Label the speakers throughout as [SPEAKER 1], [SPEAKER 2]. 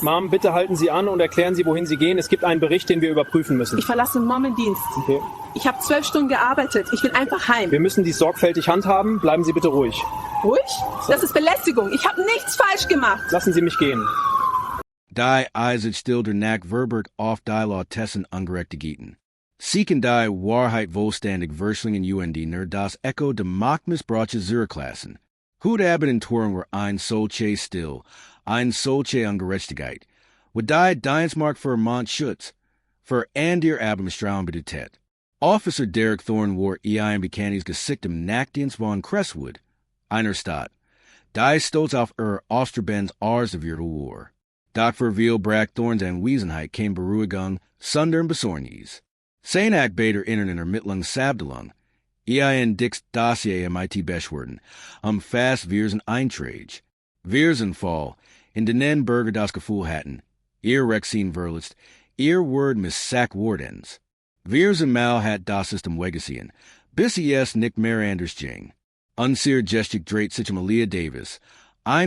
[SPEAKER 1] Mom, bitte halten Sie an und erklären Sie, wohin Sie gehen. Es gibt einen Bericht, den wir überprüfen müssen.
[SPEAKER 2] Ich verlasse Mom im Dienst.
[SPEAKER 1] Okay.
[SPEAKER 2] Ich habe 12 Stunden gearbeitet. Ich will einfach heim.
[SPEAKER 1] Wir müssen dies sorgfältig handhaben. Bleiben Sie bitte ruhig.
[SPEAKER 2] Ruhig? Das ist Belästigung. Ich habe nichts falsch gemacht.
[SPEAKER 1] Lassen Sie mich gehen.
[SPEAKER 3] Die Isaac stilder nack Verberg auf Dialog Tessen ungerechtigeten. Sieken die Wahrheit wohlständig Verslingen UND nur das Echo de Machtmissbrauche Zurklassen. Hut Abbott in Toren were ein solche still, ein solche Ungerechtigkeit. Wo die Dienstmark für Mont Schutz, für Andir Abendstraum bedetet. Officer Derek Thorne war ein Bekannies Gesichtem Nackdienst von Crestwood, einer Stadt. Die stolz auf Osterbenz Arseviertel war. Doc verveal Brack Thorns and Wiesenheit came Beruhigung, Sundern Besorgnis. Seinak Bader Interne Ermittlungen Sabdelung. Dix Dossier MIT Beschwerden, fast Wirsen Eintrage. Wirsenfall, in den Burger das Gefühl hatten, Rexin Verlitzt, Word Miss Sack Wardens. Wirsen Mal hat das System Wegesien, bis Nick Meranders Jing. Unseer Gestic Drate Sichem Alia Davis,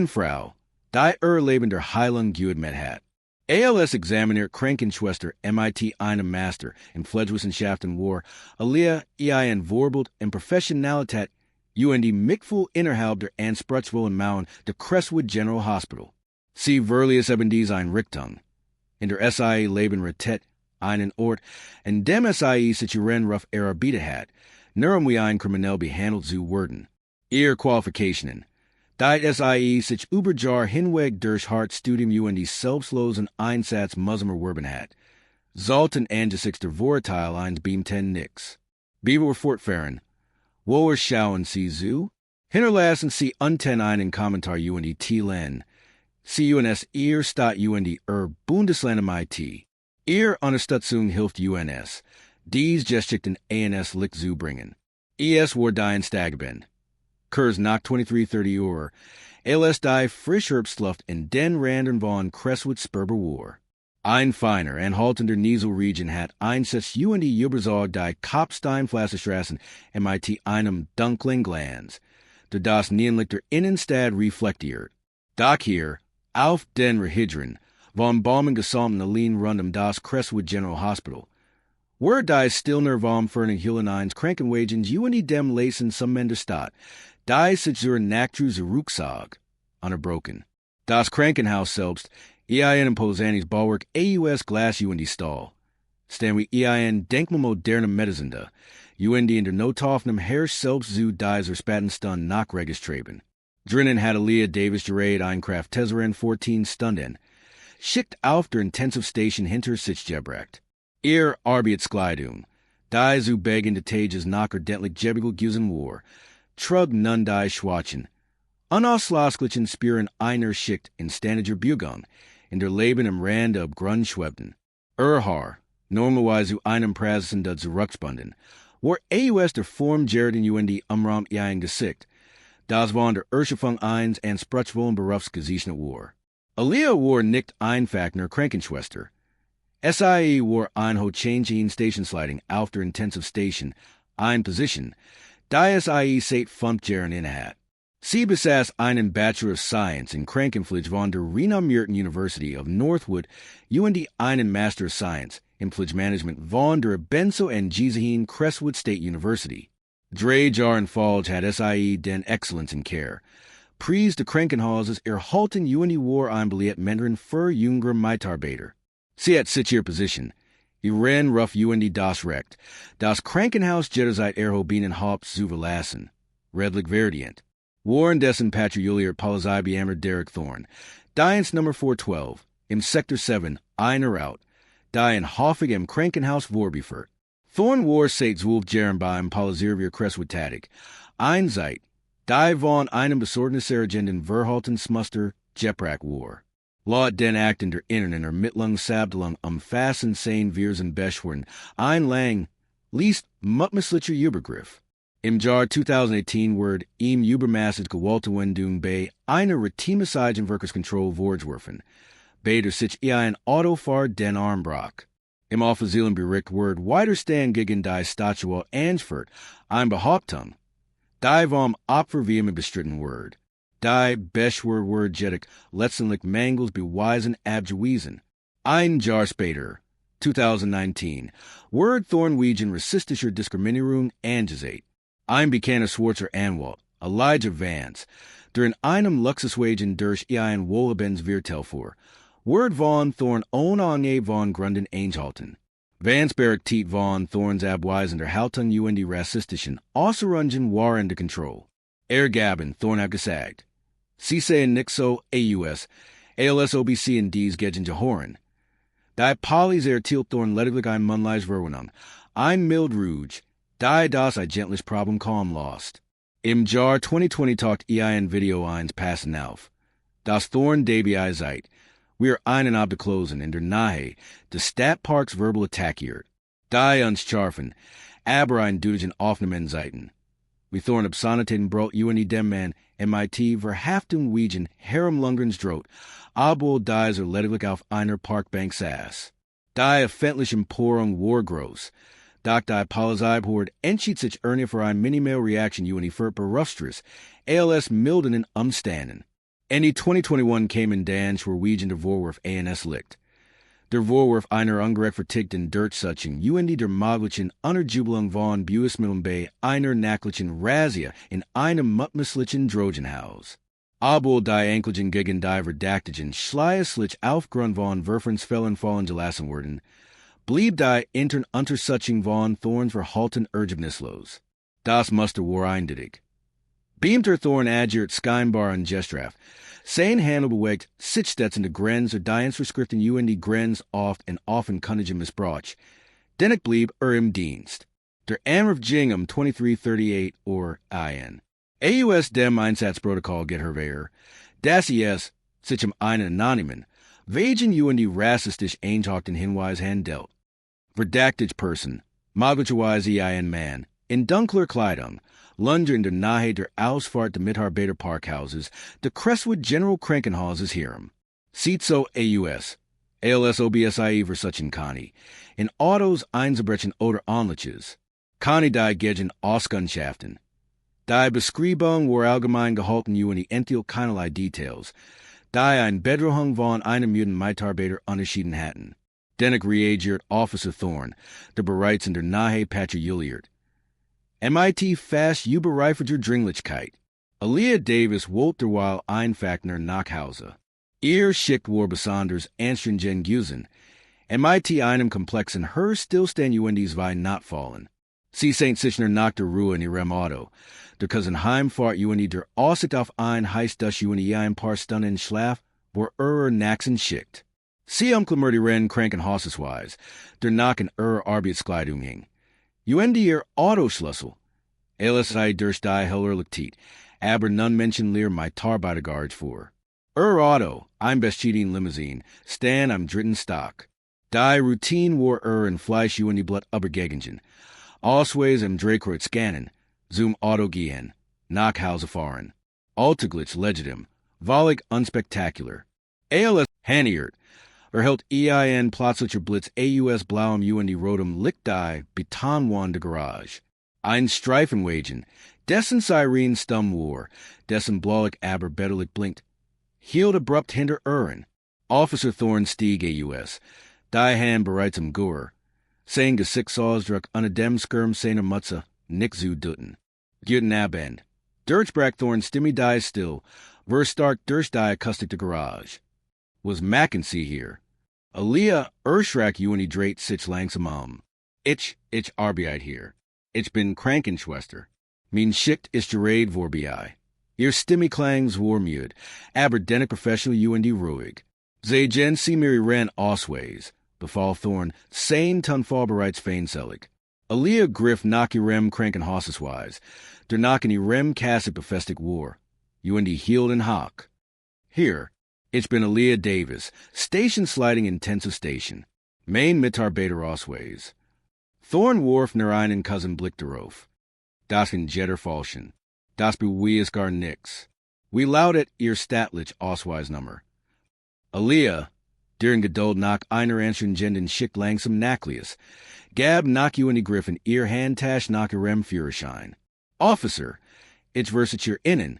[SPEAKER 3] Frau, die Lebender Heilung Guid Met hat. ALS Examiner Krankenschwester MIT Einem Master in Pflegewissenschaften war, Alia Vorbelt en Professionalität UND Mickful Innerhalbder and Sprutchville and Mauen de Crestwood General Hospital. Sie Verlius Ebendies ein Richtung. In der SIE Leben Retet, einen Ort, en dem SIE Sichuren Ruff Arabita hat, Nurum wie ein Kriminell behandelt zu werden. Ihr Qualifikationen. Die SIE sich Überjar Hinweg durch Hart Studium UND Selbstlosen Einsatz Muslimer Werben hat. Sollten angesichts der Vorteil eins Beam 10 nix. Beaver fortfahren. Woher schauen Sie zu? Hinterlassen Sie unten einen Kommentar UND T-Len. Sie UNS ihr Stadt UND Bundesland MIT. Ihr Unterstützung hilft UNS. Dies geschickten ANS Lick zu bringen. ES war dein Stagben. Kurs nach 23:30 Uhr. ALS die Frischherbstluft in den Randern von Crestwood Sperber war. Ein feiner and haltender Nieselregion hat einsetzt UND Übersorg die Kopfsteinflassestraßen MIT einem dunklen Glanz, der das Nienlichter Innenstadt reflektiert. Doch hier, auf den Rehydren, von Baumen gesamten Alin rund das Crestwood General Hospital. Where die Stillner vom Ferning Hillenines Krankenwagens UND dem Lesen Summender Stadt, die sich zur Nachtru Rucksag, unterbrochen. Das Krankenhaus selbst, in Posanis Bauwerk AUS Glas UND Stall. Stanley Denkmal moderne Medizinde, UND in der Notaufnahme Herr selbst zu dieser Spatenstund nachregistrieren. Drinnen hat Alia Davis gerät Einkraft Tesserin 14 Stunden. Schickt auf der Intensive Station hinter sich gebracht. Ihr Arbeitskleidung, die zu begende Tages nach ordentlich Jebigel Gusen war. Trug nun die Schwachen. Unauslasglichen Spieren einer Schicht in Staniger Bugung, in der Leben im Rand ab Grundschwebden. Haar, normalerweise zu einem Prasen da zurückspunden, war AUS der Form Jaredin UND Umraum ein Gesicht, das von der Erschöpfung eins and Sprutchwollen Berufsgesichnet war. Alia war nicht Einfachner Krankenschwester. SIE war ein Ho-Changing Station Sliding auf der Intensive Station, ein Position, die SIE seit 5 Jahren innehat. Sie besaß einen Bachelor of Science in Krankenpflege von der renommierten University of Northwood, UND einen Master of Science in Pflegemanagement von der Benzo and Gizahin Crestwood State University. Drei Jahren Folge hat SIE den Excellence in Care. Preis de Krankenhauses erhalten UND war ein Billett Mentoren für jüngere Mitarbeiter. Sie hat sich ihr Position. Iran Ruff UND das Recht. Das Krankenhaus Jetteseit erhobenen Haupt zu verlassen. Redlich Verdient. Warren dessen Patriolier Polizeibeammer Derek Thorne. Dienst Nummer 412. Im Sector 7. Einer out. Die in Hoffig im Krankenhaus Vorbifert. Thorne war seit 12 Jahren beim Polizeirevier Crestwood tätig. Einseit. Die von einem Besorgnisserregenten Verhaltensmuster Jeprack war. Laut den Akten der Interne Ermittlungen Sabdelung umfassen sein Wirsen Beschwerden ein lang, liest Machtmissbrauch Übergriff. Im Jahr 2018 wird ihm übermäßig Gewaltwendung bei einer routinemäßigen Verkehrskontrolle vorgeworfen, bei der sich ein Autofahrer den Arm brach. Im offiziellen Bericht wird Widerstand gegen die Statue angeführt, eine Behauptung, die vom Opfer vehement bestritten wird. Die beschwer jedig letztendlich mangels beweisen abgewiesen. Ein Jahr später, 2019, Word Thorn wegen rassistischer Diskriminierung angesagt. Ein bekannter schwarzer Anwalt, Elijah Vance, der in einem Luxuswagen durch ein Wohlebens Viertel fuhr, Word von Thorn ohne Ange von Grunden eingehalten. Vance berichtet von Thorns abweisender Haltung die rassistischen Äußerungen waren de Kontrolle. Gaben Thorn abgesagt. Sie sehen nicht so AUS, ALSOBC in dies gegen Jahoren. Die Polis Thorn lediglich ein Mannleis Verwendung, ein mild Rouge, die das ein gentles Problem kaum lost. Im Jahr 2020 taucht ein Video eins passen auf. Das Thorn DBI seit. Wir einen abgeklosen in der Nähe des Stadtparks verbal attackiert. Die uns scharfen, aber ein düdigen Aufnahmen seiten. Wir Thorn absonitaten brot dem man MIT verhaftung wegen herumlungerns droht, obwohl dieser lediglich auf einer Parkbank saß. Die öffentlichen Porung war groß. Doch die Polizei hort entschied sich für eine minimale Reaktion für Berufsstress, als milderen Umständen. Die 2021 kämen dann zur wegen der Vorwurf ANS liegt. Der Vorwurf einer ungerechtfertigten Durchsetzung der möglichen Unterjubelung von Beweismitteln bei einer nachtlichen Razzia in einem Machtmissbrauch Drogenhaus. Obwohl die Anklagen gegen die Verdächtigen schließlich aufgrund von Verfahrensfällen fallen gelassen wurden, blieb die interne Untersuchung von Thorns Verhalten ergebnislos. Das Muster war eindeutig. Beamter Thorn agiert scheinbar ungestraft. Sein Handel bewegt sich stets in de Grenz die Verschriften die Grenz oft en often kundige Missbrauch. Dennoch blieb im Dienst. Der Anruf ging 2338 or ein. AUS dem Einsatzprotokoll get herwehr. Das ist, sich einen Anonymen, wegen die rassistisch eingehackten Hinweis handelt. Verdächtig Person, möglicherweise ein Mann, in dunkler Kleidung, Lunger in der Nähe der Ausfahrt der Mitarbeiterparkhauses, der Crestwood General Krankenhauses Hirm. Sieht so AUS, ALSOBSIE Versuchen Conny, in Autos einzubrechen oder ähnliches. Conny die gegen Auskundschaften. Die Beschreibung war allgemein gehalten die enthielt keinerlei Details, die ein Bedrohung von einem Mitarbeiter unterschieden hatten. Dennoch reagiert Officer Thorn, der bereits in der Nähe patrouilliert. MIT fast überreiferter Dringlichkeit. Aaliyah Davis wollte derweil Einfachner nach Hause. Ihr schickt war besonders anstrengend gewesen. MIT einem komplexen Stillstand zwei not fallen. Sie sind sich nach der Ruhe in ihrem Auto. Der Cousin Heimfahrt der Aussicht auf ein heißt das ein paar Stunden Schlaf war naxen schickt. Sie umklammerten Krankenhausweis, der nach in Arbeitskleidung hing. Ihr Autoschlüssel. LSI durch die Hellerlichkeit, aber nun Menschen leer Mitarbeitergarde vor. Auto, ein beschädigten Limousine, stand am dritten Stock. Die Routine war in Fleisch die Blatt übergegangen. Ausweis im Drehkreuz scannen, zum Auto gehen, nach Hause fahren. Alltäglich legitim, völlig unspektakulär. ALS haniert, hält ein plötzlicher Blitz AUS blauem rotem Lichtei Betonwand der Garage. Ein Streifenwagen, dessen Siren stumm war, dessen blauig aber bitterlich blinkt, hielt abrupt hinter Officer Thorn stieg AUS, die Hand bereits im Gur. Sein Gesichtsausdruck unter dem Skirm seiner Mutze, nicht zu dutten. Guten Abend. Durchbrach Thorn stimme die still, stark durch die akustische Garage. Was machen Sie hier? Aaliyah erschrak dreht sich langsam Ich arbeite hier. Ich bin Krankenschwester. Mein Schicht ist gerät vorbei. Ihr Stimme klangs war müde, aber dennoch professionell ruhig. Sie gen sie mir ran ausweis, befahl Thorn, sein Tonfall bereits feindselig. Aaliyah griff nach ihrem Krankenhausweis, der nach in ihrem Kasse befestigt war. hielt in Hack. Hier, ich bin Aaliyah Davis, Station Sliding Intensive Station. Mein Mitarbeiterausweis. Thorn warf nur einen Cousin Blick darauf. Das kann jetter falschen. Das beweist gar nix. Wie lautet ihr staatlich Ausweisnummer? Aaliyah, deren Geduld nach einer anstrengenden Schicht langsam nachließ, gab nach die Griffen ihr Handtasch nach ihrem Führerschein. Officer, ich versichere Ihnen,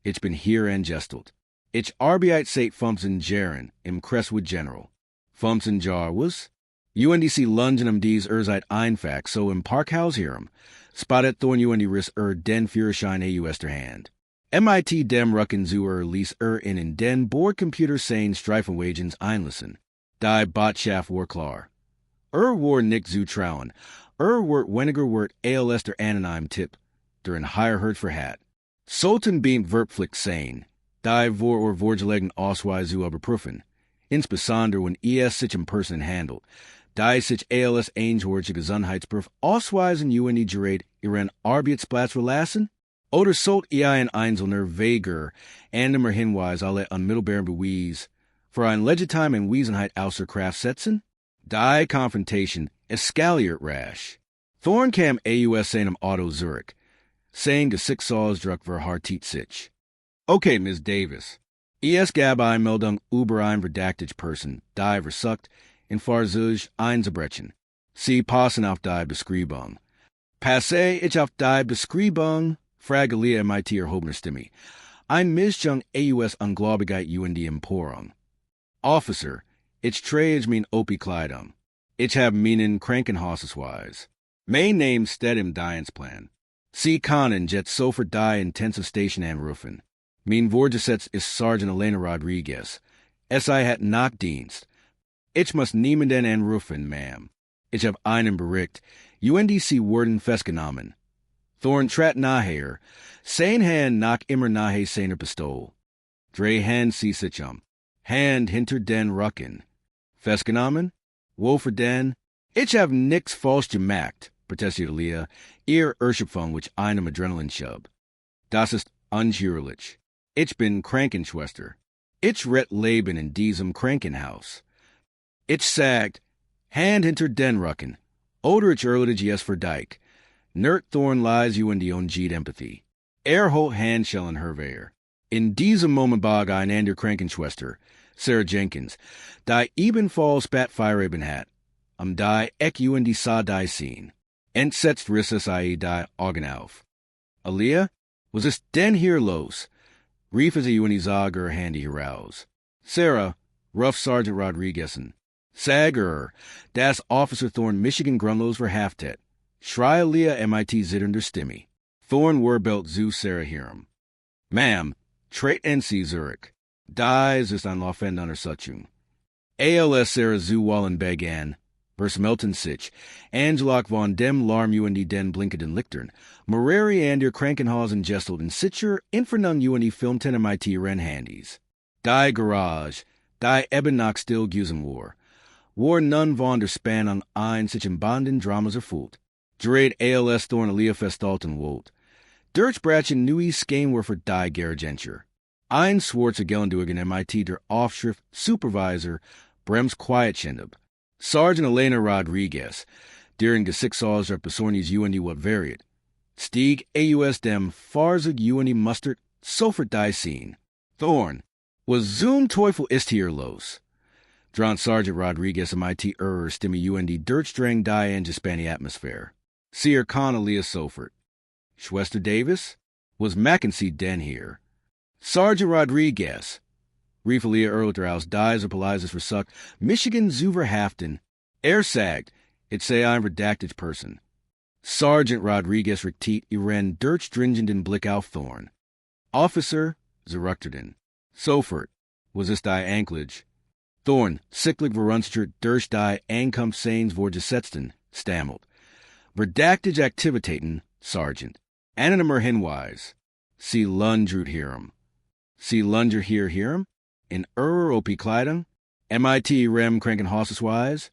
[SPEAKER 3] Ich bin hier angestelt. Ich arbeite seit 15 Jahren im Crestwood General. 15 Jahre was? UNDC London am dies seit einfach so im Parkhaus hierum. Spottet Thorn UND Riss den Führerschein AUS der Hand. MIT dem Rucken zu ließ in den Bordcomputer sein Streifenwagens einlassen. Die Botschaft war klar. War nicht zu trauen. Wort weniger Wort ALS der Anonym Tipp, der ein higher Herd verhat. Sultan beamt Verpflicht sein. Die vor vorgelegen Ausweis zu überprüfen. Insbesondere wenn sich in Person handelt. Die sich ALS einhorige Gesundheitsprüf Ausweisen UND gerät ihren Arbeitsplatz verlassen? Oder sollt ein Einzelner Weger anderer Hinweis alle unmittelbaren Beweis für ein legitime Anwesenheit außer Kraft setzen? Die Confrontation eskaliert rasch. Thorn kam AUS seinem Auto Zurich. Sein Gesichtsaussdruck war hartit sich. Okay, Ms. Davis. Gab Meldung über ein verdächtige Person, die versucht, in Fahrzeug einzubrechen. Sie passen auf die Beschreibung. Passe ich auf die Beschreibung? Frage Leah MIT erhobener Stimme. Ein Mischung AUS Ungläubigkeit UND Emporung. Officer, ich trage mein Opi-Kleidung. Ich hab meinen Krankenhausweis. Mein Name steht im Dienstplan. Sie können jetzt sofort die Intensive Station anrufen. Mein Vorgesetzt ist Sergeant Elena Rodriguez. Hat Nachtdienst. Ich muss niemanden anrufen, ma'am. Ich hab einen Bericht. UNDC wurden festgenommen. Thorn trat nachher. Sein Hand nach immer nahe seiner Pistole. Drei Hand sie sich Hand hinter den Rücken. Festgenommen? Wo für den? Ich hab nix falsch gemacht, protestierte Leah, ihr Erschöpfung durch einem Adrenalinschub. Das ist unschuldig. Ich bin Krankenschwester. Ich rett Leben in diesem Krankenhaus. Ich sagt, Hand hinter den Rücken. Oder ich erledige es für dich. Nert Thorn lies you in die Ongid Empathy. Holt Handschellen herwehr. In diesem Moment bog ein ander Krankenschwester, Sarah Jenkins, die ebenfalls Batfire hat, die you in die sah die sehen. Entsetzt riss es die Augen auf. Alia, was ist denn hier los? Rief es you in die Sager Handy heraus. Sarah, Rough Sergeant Rodriguez'n. Sager, das Officer Thorn Michigan Grunlos ver Haftet. Schrei Leah MIT zitternder Stimme. Thorn Warbelt zu Sarah Hiram. Ma'am, trait NC Zurich. Dies ist ein Laufend under Suchung. ALS Sarah zu Wallenbeg an. Vers Melton Sich. Angelok von dem Larm UND den Blinkenden Lichtern. Moreri and ihr Krankenhausen Gestelt in Sitcher. Infernun UND Filmten MIT Ren Handies. Die Garage. Die eben nach still Gusen war. War nun von der Span an ein sich in Banden Dramas erfüllt. Dreht ALS Thorn Alia Festalten Wolt. Durch Brachen Nui Skane war für die Garagenture. Ein schwarze Gellenduigen MIT der Aufschrift Supervisor Brems Quietschendub. Sergeant Elena Rodriguez, deren Gesichtsaussdruck besorgnis UND wat variet. Stieg AUS dem Farzig UND Mustard sofort die sehen. Thorn, was zum Teufel ist hier los? Dran Sergeant Rodriguez MIT Stimme UND Dirtstrang die in Hispani Atmosphere. Seer Con Elias sofort. Schwester Davis? Was Mackenzie den hier? Sergeant Rodriguez. Riefelia Erltraus dies or Polizist versucht, Michigan Zuverhaften. Sagt, it say ein redacted Person. Sergeant Rodriguez rectiet ihren Dirtstringenden Blick auf Thorn. Officer, Zerukterden. Sofort, was ist die Anklage? Thorn, sicklig verunstert durch die Ankunft seines Vorgesetzten, stammelt. Verdactige Aktivitäten, Sergeant. Anonymer Hinweis. Sie lundrut hierum. Sie lunger hier hierum? In Opi Kleidung? MIT Rem Krankenhausweis?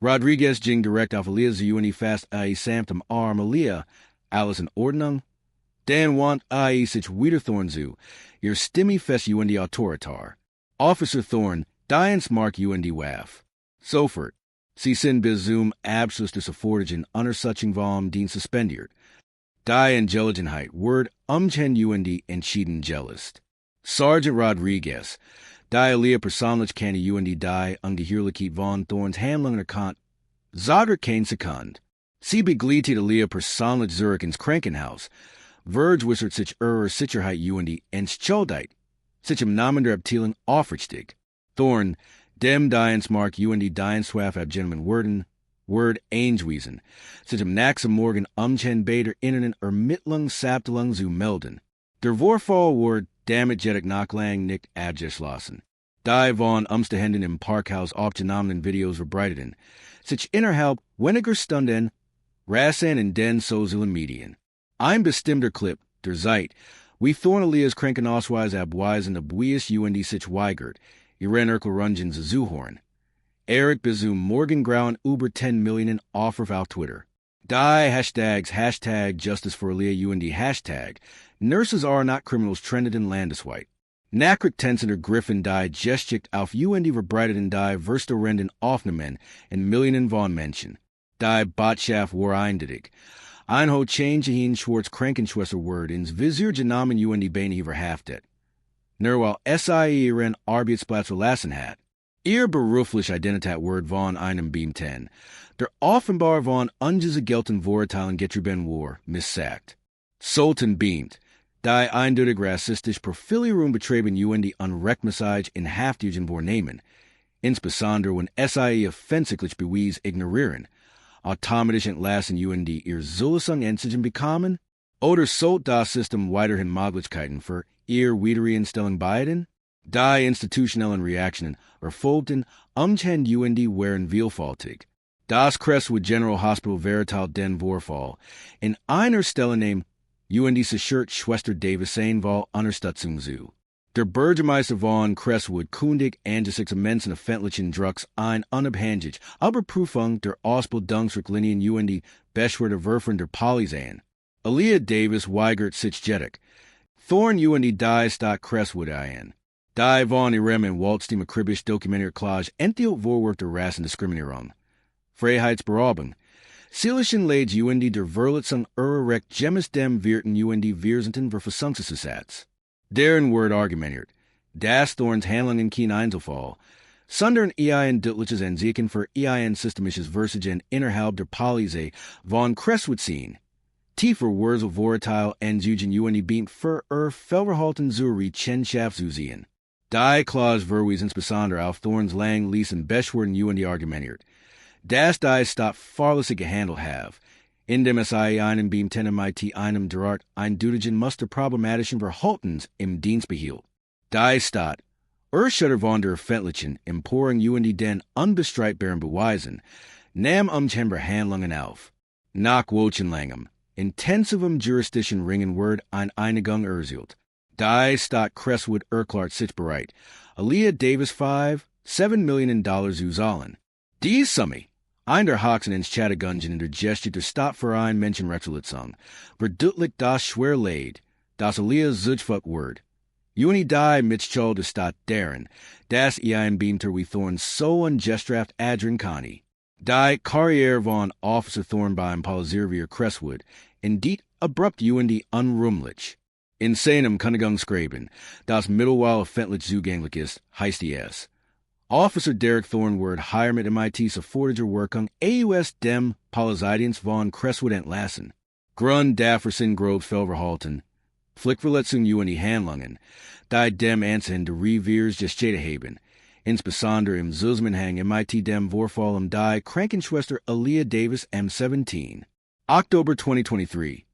[SPEAKER 3] Rodriguez ging direkt auf Elias UNI fast samt am Arm Elia, alles in Ordnung? Dan want sich Wiederthorn zu, ihr Stimme fest UND Autoritar. Officer Thorn, Diens Mark UND Waff. Sofort, sie sind bis zum Abschluss des Erforderlichen Untersuchung vom Dienst suspendiert. Die Intelligentheit, Word umchen UND entschieden gelist. Sergeant Rodriguez, die Elia persönlich keine UND die ungeheuerlichkeit von Thorns Handlungen erkannt, Zager kein Sekund. Sie begleitet Elia persönlich Zurich ins Krankenhaus, Verge wissert sich Sicherheit UND Entschuldigt, sich im Namen der Abteilung aufrichtig. Thorn, dem Dienstmark UND Dienstwaf ab Gentleman Word Eingewiesen, sich im nächsten Morgen umchen beider Inneren Ermittlung Sabtelung zu melden. Der Vorfall Word damit jettig Nachlang nicht abgeschlossen. Die von Umstehenden im Parkhaus aufgenommenen Videos verbreiteten, sich innerhalb weniger Stunden rasen in den sozialen Medien. Ein bestimmter Clip, der Zeit, wie Thornelias Krankenausweis abweisen abweis UND sich weigert, ihren Erkelrungen zu suchen. Eric besum morgengrauen über 10 Millionen Aufruf auf Twitter. Die Hashtags Hashtag Justice for Alia UND Hashtag Nurses are not criminals trendeten landesweit. Nakrik Tensender Griffin die Geschicht auf UND verbreiteten die Verstörenden Aufnahmen in Millionen von Menschen. Die Botschaft war eindeutig. Einho change hin Schwarze Krankenschwester Word ins Visier genommen UND Beine verhaftet. Nerwal SIE ihren Arbeitsplatz verlassen hat. Ihr beruflich Identität Word von einem Beam 10. Der offenbar von ungegelten Vorurteilen getrieben war, missagt. Sultan beamt. Die eindeutig rassistisch Profilierung betreiben UND unrechtmäßig in Haftügen vornehmen. Insbesondere wenn SIE offensichtlich bewies ignorieren. Automatisch entlassen UND ihr Zulassung Ensigen bekommen? Oder sollt das System weiterhin Möglichkeiten für ihr Wiedereinstellung bieten? Die institutionellen Reaktionen erfolgten umgehend UND waren vielfältig. Das Crestwood General Hospital verital den Vorfall. In einer Stelle nahm UND sichert Schwester Davis Einval Unterstützung zu. Der Bürgermeister von Crestwood kundig angesichts immensen öffentlichen Drucks ein unabhängig Überprüfung der Ausbildungsrichtlinien UND Beschwerde Würfen der Polizei. Alia Davis weigert sich jettig. Thorn UND die Stadt Crestwood ein. Die von ihrem in Waldstim akribisch dokumentiert Klage enthielt Vorwurf der Rassendiskriminierung. Freiheitsberaubung. Silichen Leids UND der Verletzung Recht Gemmes dem Wirten UND Wirsenten Verfassungsersatz. Deren Word argumentiert. Das Thorns Handlungen kein Einzelfall. Sondern ein deutliches Ansichten für ein systemisches Versagen innerhalb der Polizei von Crestwood ziehen. Tiefer Wurzel Vorurteil Anzugen UND beamt für Fehlverhalten Zuri Chenschaft zu sehen. Die Clause verwies insbesondere auf Thorns lang Liesen Beschwerden UND argumentiert. Das die Stadt fahrlässig gehandelt have. Indem es einem beam MIT einem derart eindeutigen musterproblematischen Verhaltens im Dienst behielt. Die Stadt, Erschütter von der öffentlichen Emporung UND den unbestreitbaren Beweisen, nahm umscheinbar Handlungen auf. Nach wochenlangem, intensivem Jurisdiction ringen Word ein Einigung erzielt. Die Stadt Crestwood erklärt sich bereit, Alia Davis 7 Millionen Dollar zu zahlen. Die Summe, ein der Haxen ins Chattergungen in der Geschichte der Stadtverein Menschenrechtsverletzung, verdeutlicht das schwer Leid, das Alia Zugfuck Word. Uni die Mitschall der Stadt deren, das ein Beamter wie Thorn so ungestraft adren kani. Die Karriere von Officer Thorn beim Polizeirevier Crestwood, indeed abrupt UND unrumlich. In seinem Kündigungsschreiben, das mittlerweile öffentlich zugänglich ist, heißt es, Officer Derek Thornward hier mit MIT sofortiger Wirkung AUS dem Polizeidienst von Crestwood entlassen. Grund dafür sind grob Fehlverhalten, Pflichtverletzung UND Handlungen, die dem Ansinnen der Reviers gestehen haben, insbesondere im Zusammenhang MIT dem Vorfall die Krankenschwester Alia Davis M17. October 2023.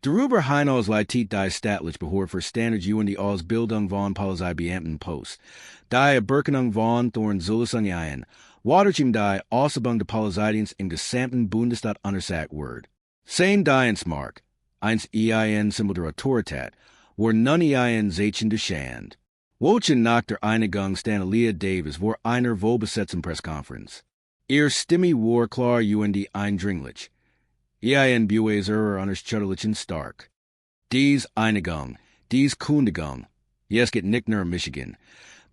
[SPEAKER 3] Darüber hinaus leitet die staatliche Behörde für Standard UND Ausbildung von Polizeibeamten Post. Die Erberkennung von Thorn Zulassung ein, waterchim die Ausbildung der Polizeidienst im gesamten Bundesstaat untersagt wird. Sein Dienstmark, eins Symbol der Autorität, war nun Zeichen der Schande. Wochen nach der Einigung stand Alia Davis vor einer wohlbesetzten Presskonferenz. Ihr Stimme war klar UND eindringlich. Bues unterschiedlichen stark. Dies Einigung, dies Kundigung, jetzt geht nicht nur Michigan.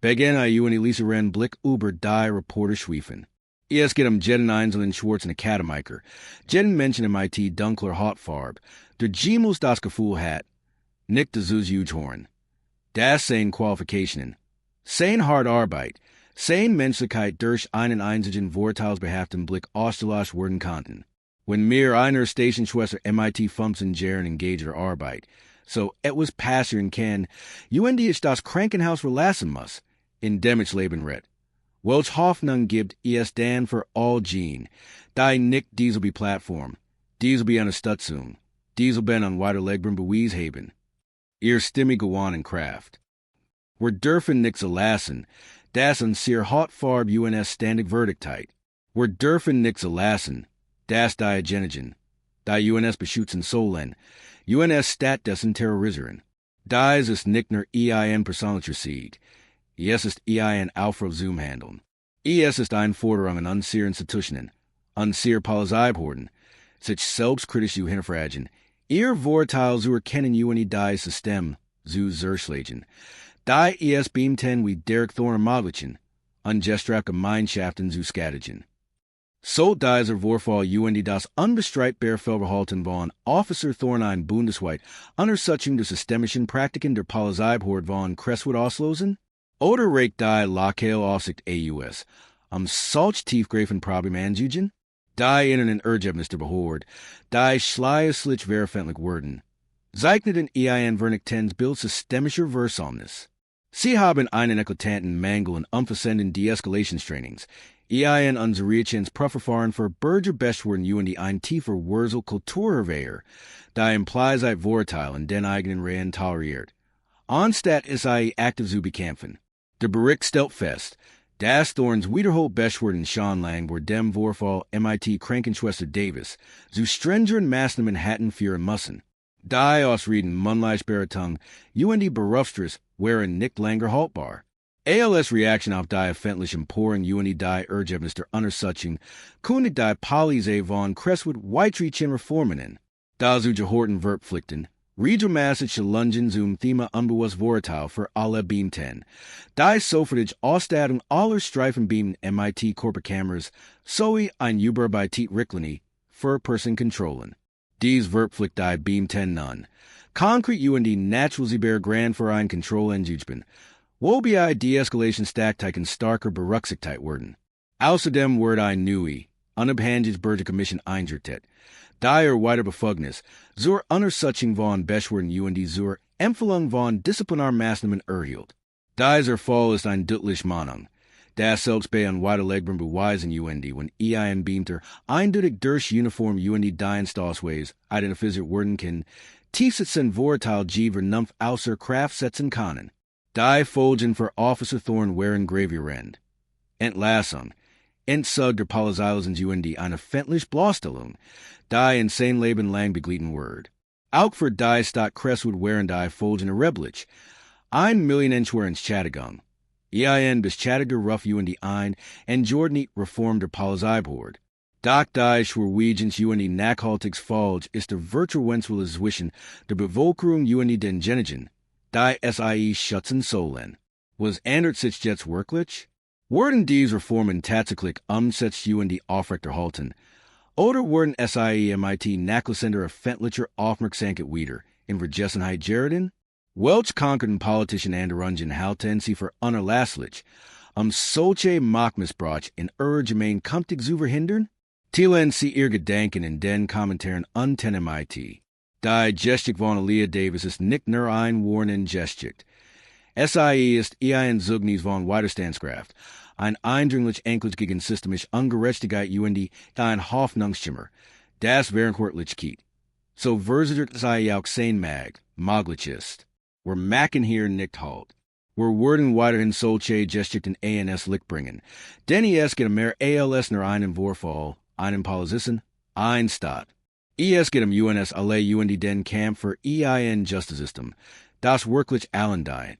[SPEAKER 3] Beginn UND Lieseren Blick über die Reporter schwiefen. Es geht jeden einzelnen schwarzen Akademiker, jeden Menschen MIT dunkler Hautfarbe, der jemals das Gefühl hat, nicht das Hughorn. Das seien Qualifikationen, seien harte Arbeit, seien Menschlichkeit durch einen einzigen vorteilsbehaften Blick ausgelöscht werden konnten. Wenn mir einer Stationschwester MIT Funktionieren engager Arbeit, so etwas passieren kann, UND ich das Krankenhaus verlassen muss, indem ich leben red. Welch Hoffnung gibt es dann für all Gene, die nicht diesel be Plattform, diesel be Unterstützung, diesel ben an weiterlegbaren Beweis haben. Ihr Stimme gewonnen Kraft. Wir dürfen nichts erlassen, das an sehr hotfarb UNS standig Verdiktheit. Wir dürfen nichts erlassen, das die Genegen, die UNS beschützen sollen, UNS stat dessen terrorisieren. Dies ist nicht nur EIN persönlicher Sieg, es ist EIN Alfred Zoom handeln. Es ist ein Forderung an unsere Institutionen, unsere Polizeibehörden, sich selbstkritisch zu hinterfragen, ihr Vorteil zu erkennen UNI die System zu zerschlagen. Die es beamten wie Derek Thorne möglichen, ungestraft Gemeinschaften zu skadigen. So dieser Vorfall UND das unbestreitbar Fehlverhalten von Officer Thorne ein bundesweit Untersuchung der systemischen Praktiken der Polizeibehörde von Crestwood auslosen? Oder regt die lokale Aufsicht AUS solch tiefgreifende Problem anzugen? Die inneren Ergebnis der Behörde, die schleißlich veröffentlicht wurden, zeichnet EIN Vernichtens Bild systemischer Wirksamnis. Sie haben einen eklatanten Mangel in umfassenden Deeskalationstrainings. EIN unserechens Prüfverfahren für Bürgerbestwurden UND ein tiefer Wurzel Kulturverwehr, die implies ein Vorteil in den eigenen Reihen toleriert. Anstatt es aktiv zu bekämpfen. Der Bericht stellt fest, dass Thorns wiederholt Bestwurden Schonlang vor dem Vorfall MIT Krankenschwester Davis zu strengeren Maßnahmen hätten führen müssen. Die ausreden Munleichberatung UND Berufsstress wären nicht länger haltbar. ALS Reaction auf die öffentlichen Poren UND die Ergebnis der Untersuchung kundigt die Polizei von Crestwood weitreichende Reformen. Da zu gehorten Verpflichten, regelmäßige Lungen zum Thema unbewusst Vorteil für alle Beamten. Die sofortige Ausstattung aller Streifenbeamen MIT Körperkameras sowie ein über bei Richtlinie für Personenkontrollen. Dies Verpflicht die Beamten nun. Konkret UND naturalisierbar Grand Verein Kontrollenjugben. Wobei Deeskalationstaktiken starker berücksichtigt werden. Außerdem wird ein neue, unabhängige Bürgerkommission eingesetzt, die weiter Befugnis zur Untersuchung von Beschwerden UND zur Empfehlung von Disziplinarmaßnahmen erhielt. Dieser Fall ist ein deutliche Mahnung, dass selbst bei unwiderlegbaren Beweisen UND, wenn EIN Beamter eindeutig durch Uniform UND Dienstausweis identifiziert werden kann, tiefsitzen Vorteil G vernunft außer Kraft setzen können. Die Folgen für Officer Thorne wären gravierend. Entlassung. Entzug der Polizeilichen UND eine öffentliche Bloßstellung, die in sein Leben lang begleiten wird. Auch für die Stadt Crestwood wären die Folgen erheblich. 1 Million Schadensschädigung. EIN beschädigte Ruff UND ein und Jordan Reform der Polizeibehörde. Doch die Schwerwiegens UND nachhaltigs Folge ist der Virtuelle zwischen der Bevölkerung UND den Genegen. Die SIE schützen sollen. Was ändert sich jetzt wirklich? Werden diese Reformen tatsächlich umsetzt UND aufrechterhalten? Oder werden SIE MIT nachlassender öffentlicher Aufmerksamkeit wieder in Vergessenheit geraten? Welch konkurrenten Politischen Änderungen halten sie für unerlässlich, solche Machtmissbrauch in ihrer Gemeinde künftig zu verhindern? Teilen Sie Ihr Gedanken in den Kommentaren unten MIT. Die Gestik von Elia Davis ist nicht nur ein warnen Gestik. SIE ist ein Zeugnis von Widerstandskraft, ein eindringlich Englisch gegen systemisch Ungerechtigkeit UND, die ein Hoffnungsschimmer, das Wirklichkeit. So versichert sei auch sein möglich ist. Wir machen hier nicht halt. Wir werden weiterhin solche Gestikten ANS Licht bringen, denn es geht mehr ALS nur einen Vorfall, einen Polizisten, ein Staat. Es geht UNS alle UND den Kampf für EIN Justice System, das wirklich allen dient.